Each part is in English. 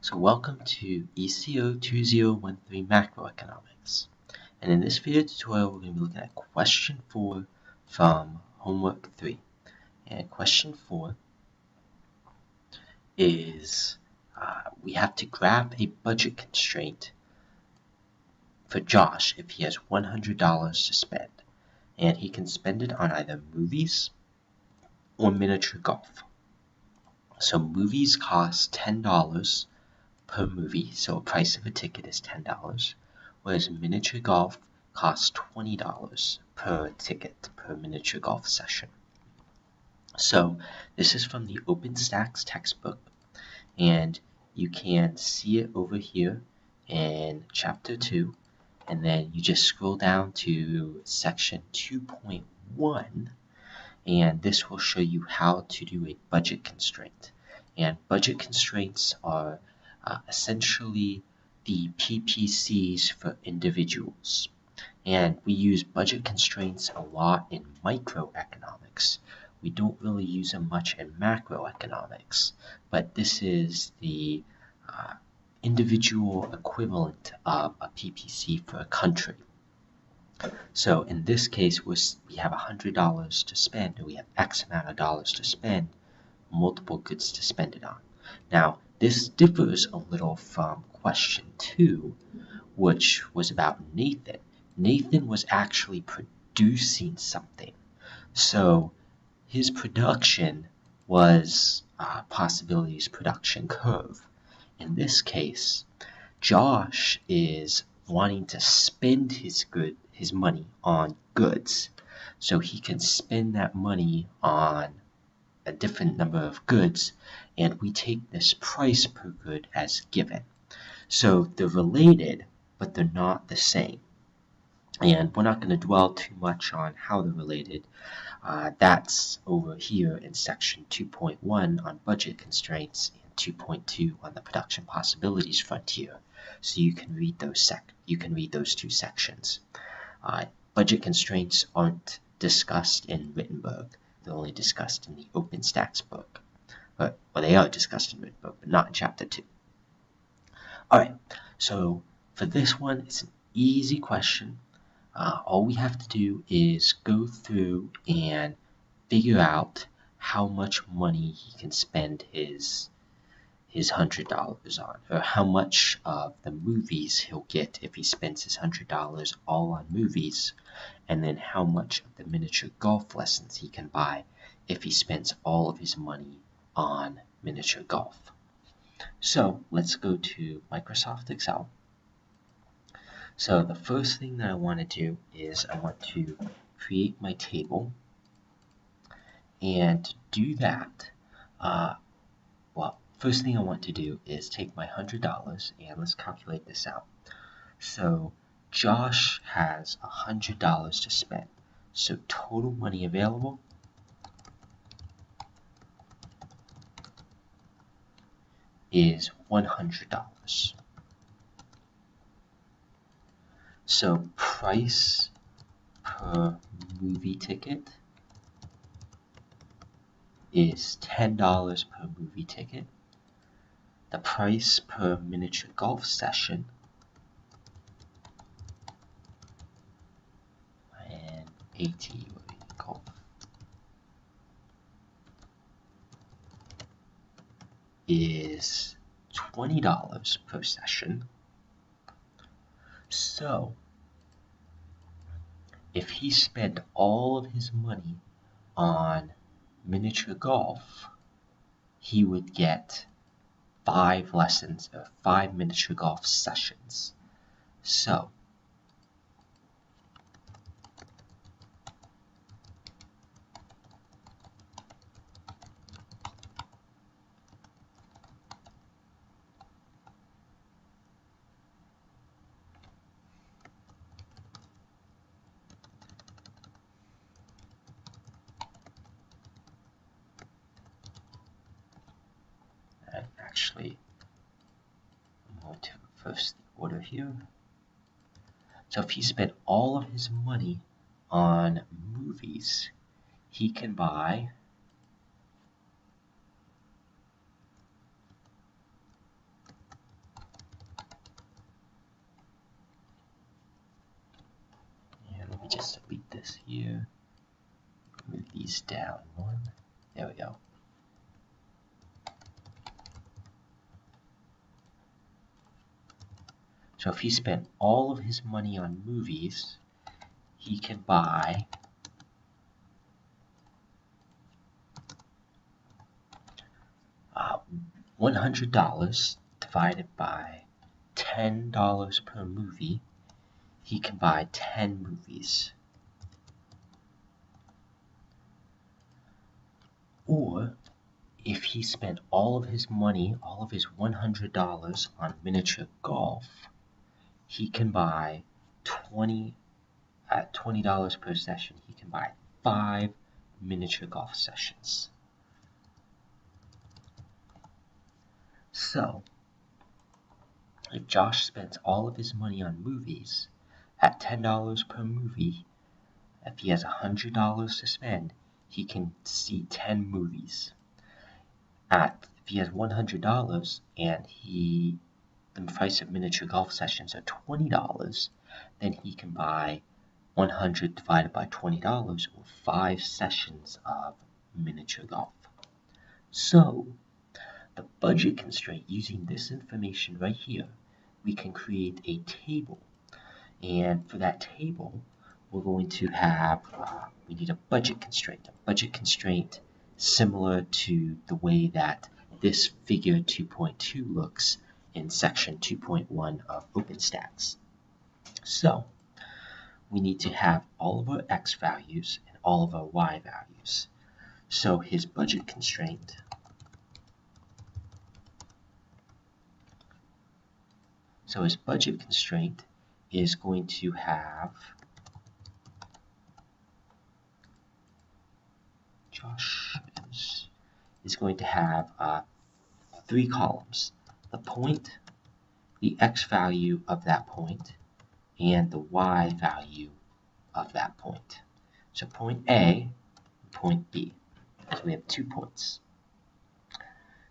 So welcome to ECO 2013 Macroeconomics. And in this video tutorial, we're going to be looking at question 4 from homework 3. And question 4 is we have to graph a budget constraint for Josh if he has $100 to spend. And he can spend it on either movies or miniature golf. So movies cost $10 per movie, so a price of a ticket is $10, whereas miniature golf costs $20 per ticket per miniature golf session. So this is from the OpenStax textbook, and you can see it over here in chapter 2, and then you just scroll down to section 2.1, and this will show you how to do a budget constraint. And budget constraints are essentially the PPCs for individuals. And we use budget constraints a lot in microeconomics. We don't really use them much in macroeconomics, but this is the individual equivalent of a PPC for a country. So in this case, we have $100 to spend, or we have X amount of dollars to spend, multiple goods to spend it on. Now, this differs a little from question 2, which was about Nathan. Nathan was actually producing something. So his production was possibilities production curve. In this case, Josh is wanting to spend his money on goods. So he can spend that money on a different number of goods, and we take this price per good as given. So they're related, but they're not the same. And we're not going to dwell too much on how they're related. That's over here in section 2.1 on budget constraints and 2.2 on the production possibilities frontier. So you can read those two sections. Budget constraints aren't discussed in Wittenberg. They're only discussed in the OpenStax book. Well, they are discussed in the book, but not in chapter 2. Alright, so for this one, it's an easy question. All we have to do is go through and figure out how much money he can spend his $100 on, or how much of the movies he'll get if he spends his $100 all on movies, and then how much of the miniature golf lessons he can buy if he spends all of his money on miniature golf. So let's go to Microsoft Excel. So the first thing that I want to do is I want to create my table, and to do that, first thing I want to do is take my $100 and let's calculate this out. So Josh has $100 to spend. So total money available is $100. So price per movie ticket is $10 per movie ticket. The price per miniature golf session and AT golf is $20 per session. So if he spent all of his money on miniature golf, he would get 5 lessons or 5 miniature golf sessions. So actually, I'm going to reverse the order here. So if he spent all of his money on movies, he can buy just delete this here. Move these down one. There we go. So if he spent all of his money on movies, he can buy $100 divided by $10 per movie. He can buy 10 movies. Or if he spent all of his money, all of his $100 on miniature golf, he can buy at $20 per session, he can buy 5 miniature golf sessions. So, if Josh spends all of his money on movies, at $10 per movie, if he has $100 to spend, he can see 10 movies. If he has $100 and the price of miniature golf sessions are $20, then he can buy 100 divided by $20, or 5 sessions of miniature golf. So, the budget constraint, using this information right here, we can create a table. And for that table, we're going to have, we need a budget constraint. A budget constraint similar to the way that this figure 2.2 looks in section 2.1 of OpenStax. So, we need to have all of our x values and all of our y values. So his budget constraint is going to have is going to have 3 columns: the point, the x value of that point, and the y value of that point. So point A and point B. So we have 2 points.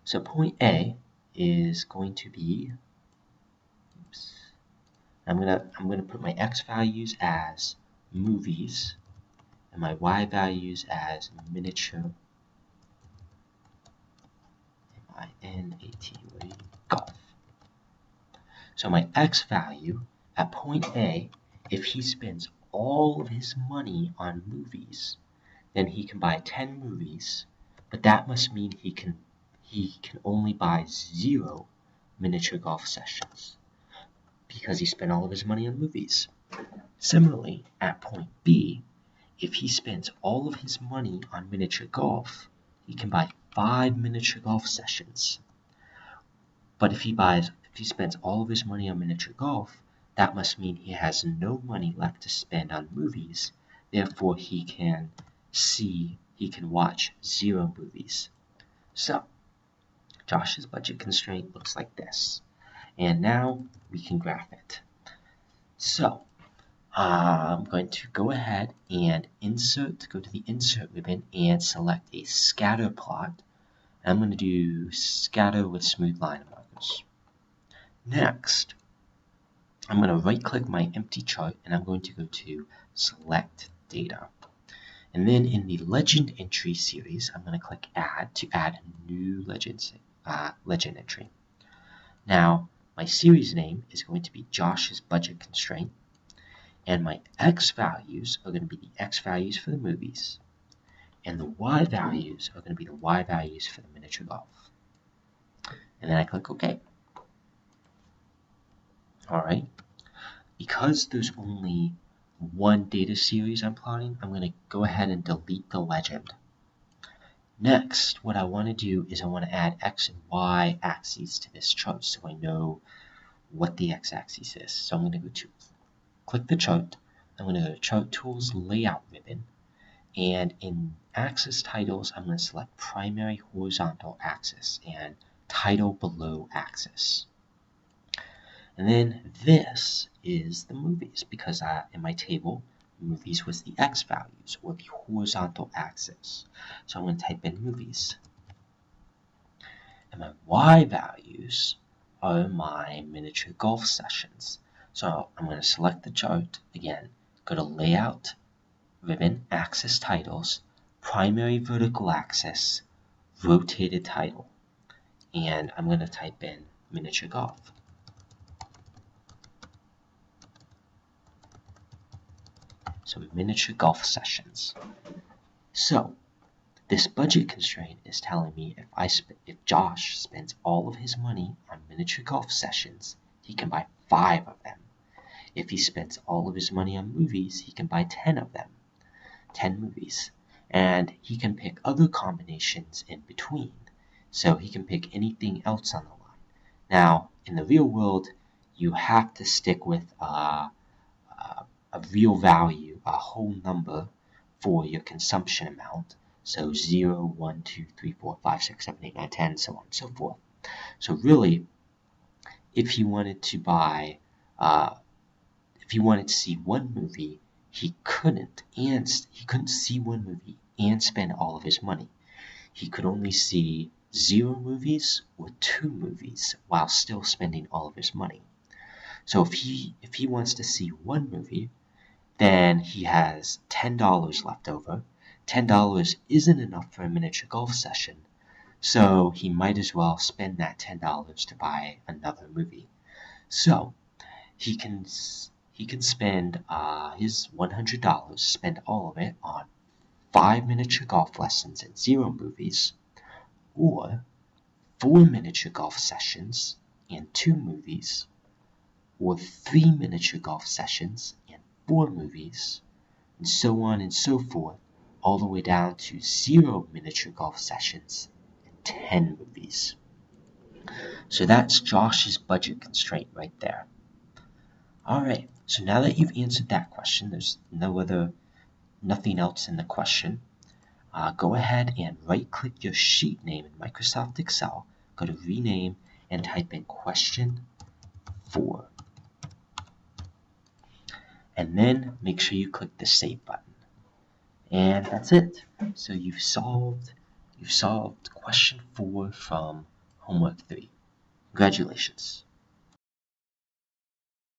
So point A is going to be, I'm gonna put my x values as movies and my y values as miniature, M-I-N-A-T, golf. So my x value at point A, if he spends all of his money on movies, then he can buy 10 movies, but that must mean he can only buy 0 miniature golf sessions because he spent all of his money on movies. Similarly, at point B, if he spends all of his money on miniature golf, he can buy 5 miniature golf sessions. But if he spends all of his money on miniature golf, that must mean he has no money left to spend on movies. Therefore, he can watch 0 movies. So, Josh's budget constraint looks like this. And now we can graph it. So, I'm going to go ahead and go to the insert ribbon and select a scatter plot. I'm going to do scatter with smooth line markers. Next, I'm going to right click my empty chart and I'm going to go to select data. And then in the legend entry series, I'm going to click add to add a new legend entry. Now, my series name is going to be Josh's budget constraint. And my x values are going to be the x values for the movies. And the y values are going to be the y values for the miniature golf. And then I click OK. Alright. Because there's only one data series I'm plotting, I'm going to go ahead and delete the legend. Next, what I want to do is I want to add x and y axes to this chart so I know what the x-axis is. So I'm going to go to click the chart. I'm going to go to Chart Tools Layout ribbon. And in Axis Titles, I'm going to select Primary Horizontal Axis and Title Below Axis. And then this is the movies, because in my table, movies was the x values, or the horizontal axis. So I'm going to type in movies. And my y values are my miniature golf sessions. So I'm going to select the chart again, go to Layout, Ribbon, Axis Titles, Primary Vertical Axis, Rotated Title. And I'm going to type in miniature golf. So miniature golf sessions. So this budget constraint is telling me if Josh spends all of his money on miniature golf sessions, he can buy 5 of them. If he spends all of his money on movies, he can buy 10 of them. 10 movies. And he can pick other combinations in between. So he can pick anything else on the line. Now, in the real world, you have to stick with a real value, a whole number for your consumption amount. So 0, 1, 2, 3, 4, 5, 6, 7, 8, 9, 10, so on and so forth. So really, if he wanted to buy, if he wanted to see one movie, he couldn't see one movie and spend all of his money. He could only see 0 movies or 2 movies while still spending all of his money. So if he wants to see one movie, then he has $10 left over. $10 isn't enough for a miniature golf session, so he might as well spend that $10 to buy another movie. So he can spend his $100, spend all of it on 5 miniature golf lessons and 0 movies, or 4 miniature golf sessions and 2 movies, or 3 miniature golf sessions and 4 movies, and so on and so forth, all the way down to 0 miniature golf sessions and 10 movies. So that's Josh's budget constraint right there. Alright, so now that you've answered that question, there's nothing else in the question. Go ahead and right-click your sheet name in Microsoft Excel, go to Rename, and type in Question 4. And then make sure you click the Save button. And that's it. So you've solved question 4 from Homework 3. Congratulations.